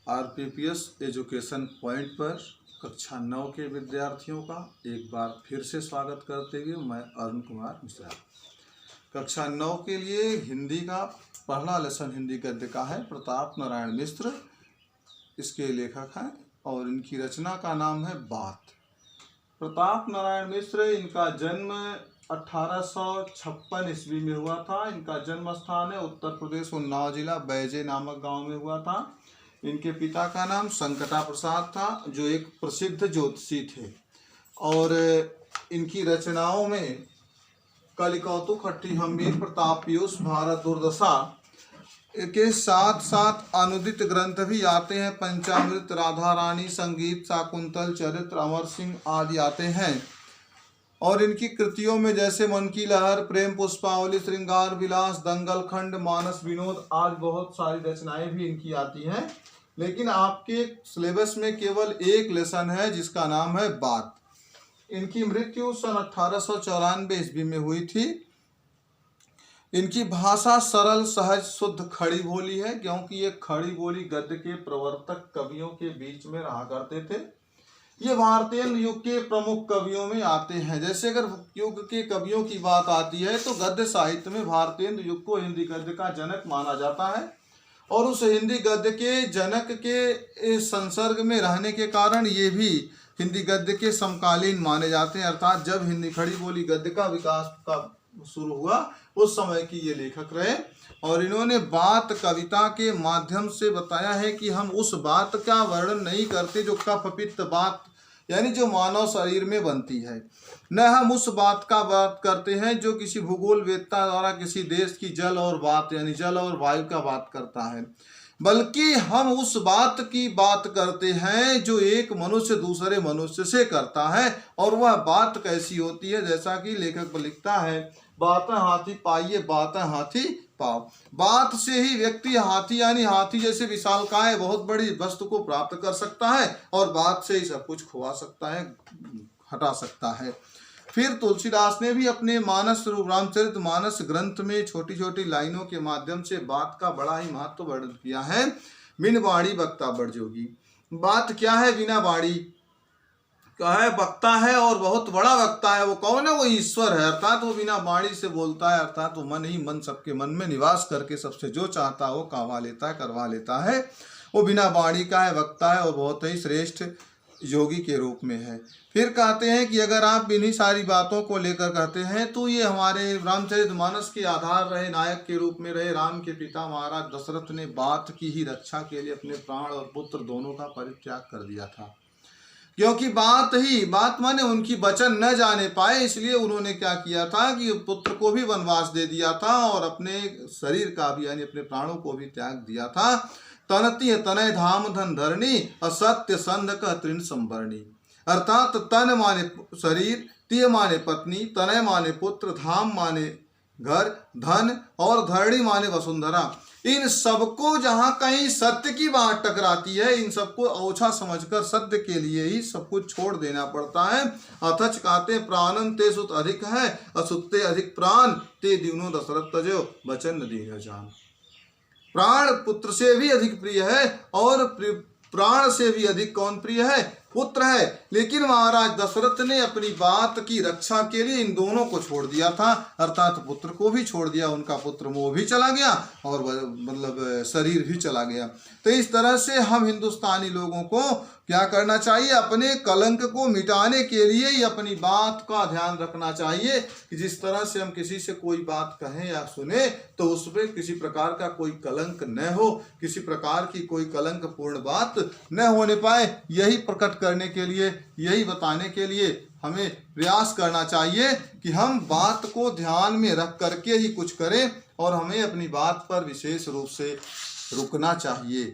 आरपीपीएस education point पर कक्षा 9 के विद्यार्थियों का एक बार फिर से स्वागत करते हुए मैं अरुण कुमार मिश्रा। कक्षा 9 के लिए हिंदी का पहला लेसन हिंदी गद्य का है। प्रताप नारायण मिश्र इसके लेखक हैं और इनकी रचना का नाम है बात। प्रताप नारायण मिश्र, इनका जन्म 1856 ईस्वी में हुआ था। इनका जन्म स्थान है उत्तर प्रदेश उन्नाव जिला बैजे नामक गांव में हुआ था। इनके पिता का नाम संकटा प्रसाद था, जो एक प्रसिद्ध ज्योतिषी थे। और इनकी रचनाओं में कलिकौतु खट्टी हमीर, प्रताप पीयूष, भारत दुर्दशा के साथ साथ अनुदित ग्रंथ भी आते हैं। पंचामृत, राधा रानी, संगीत, शाकुंतल, चरित्र, अमर सिंह आदि आते हैं। और इनकी कृतियों में जैसे मन की लहर, प्रेम पुष्पावली, श्रृंगार विलास, दंगल खंड, मानस विनोद आज बहुत सारी रचनाएं भी इनकी आती हैं। लेकिन आपके सिलेबस में केवल एक लेसन है जिसका नाम है बात। इनकी मृत्यु सन 1894 ईस्वी में हुई थी। इनकी भाषा सरल, सहज, शुद्ध, खड़ी बोली है, क्योंकि ये खड़ी बोली गद्य के प्रवर्तक कवियों के बीच में रहा करते थे। ये भारतीय युग के प्रमुख कवियों में आते हैं। जैसे अगर युग के कवियों की बात आती है तो गद्य साहित्य में भारतीय युग को हिंदी गद्य का जनक माना जाता है। और उस हिंदी गद्य के जनक के संसर्ग में रहने के कारण ये भी हिंदी गद्य के समकालीन माने जाते हैं। अर्थात जब हिंदी खड़ी बोली गद्य का विकास का शुरू हुआ उस समय की ये लेखक रहे। और इन्होंने बात कविता के माध्यम से बताया है कि हम उस बात का वर्णन नहीं करते जो कफ पित्त बात, यानी जो मानव शरीर में बनती है, न हम उस बात का बात करते हैं जो किसी भूगोल वेत्ता द्वारा किसी देश की जल और बात यानी जल और वायु का बात करता है, बल्कि हम उस बात की बात करते हैं जो एक मनुष्य दूसरे मनुष्य से करता है। और वह बात कैसी होती है, जैसा कि लेखक लिखता है, बातें हाथी पाइए, बातें हाथी पाओ। बात से ही व्यक्ति हाथी यानी हाथी जैसे विशालकाय बहुत बड़ी वस्तु को प्राप्त कर सकता है और बात से ही सब कुछ खुआ सकता है, हटा सकता है। फिर तुलसीदास ने भी अपने मानस रामचरित मानस ग्रंथ में छोटी छोटी लाइनों के माध्यम से बात का बड़ा ही महत्व वर्णन किया है। बिन बाणी वक्ता बड़ जोगी। बात क्या है? बिना बाणी का है, वक्ता है और बहुत बड़ा वक्ता है। वो कौन है? वो ईश्वर है। अर्थात वो बिना बाणी से बोलता है, अर्थात वो मन ही मन सबके मन में निवास करके सबसे जो चाहता है वो कहवा लेता है, करवा लेता है। वो बिना बाणी का है, वक्ता है और बहुत ही श्रेष्ठ योगी के रूप में है। फिर कहते हैं कि अगर आप इन्हीं सारी बातों को लेकर कहते हैं तो ये हमारे रामचरितमानस के आधार रहे, नायक के रूप में रहे। राम के पिता महाराज दशरथ ने बात की ही रक्षा के लिए अपने प्राण और पुत्र दोनों का परित्याग कर दिया था, क्योंकि बात माने उनकी वचन न जाने पाए, इसलिए उन्होंने क्या किया था कि पुत्र को भी वनवास दे दिया था और अपने शरीर का भी यानी अपने प्राणों को भी त्याग दिया था। तनति तनय धाम धन धरणी, असत्य संध का तृण संभरणी। अर्थात तन माने शरीर, तिय माने पत्नी, तनय माने पुत्र, धाम माने घर, धन और धरणी माने वसुंधरा। इन सबको जहां कहीं सत्य की बात टकराती है, इन सबको ओछा समझकर सत्य के लिए ही सब कुछ छोड़ देना पड़ता है। अथच कहते प्राणन ते सुत अधिक है, असुत्ते अधिक प्राण, ते दिवनो दशरथ तजो वचन दीन जान। प्राण पुत्र से भी अधिक प्रिय है और प्राण से भी अधिक कौन प्रिय है? पुत्र है। लेकिन महाराज दशरथ ने अपनी बात की रक्षा के लिए इन दोनों को छोड़ दिया था, अर्थात पुत्र को भी छोड़ दिया, उनका पुत्र मोह भी चला गया और मतलब शरीर भी चला गया। तो इस तरह से हम हिंदुस्तानी लोगों को क्या करना चाहिए? अपने कलंक को मिटाने के लिए ही अपनी बात का ध्यान रखना चाहिए कि जिस तरह से हम किसी से कोई बात कहें या सुने तो उसमें किसी प्रकार का कोई कलंक न हो, किसी प्रकार की कोई कलंक पूर्ण बात न होने पाए। यही प्रकट करने के लिए, यही बताने के लिए हमें प्रयास करना चाहिए कि हम बात को ध्यान में रख करके ही कुछ करें और हमें अपनी बात पर विशेष रूप से रुकना चाहिए।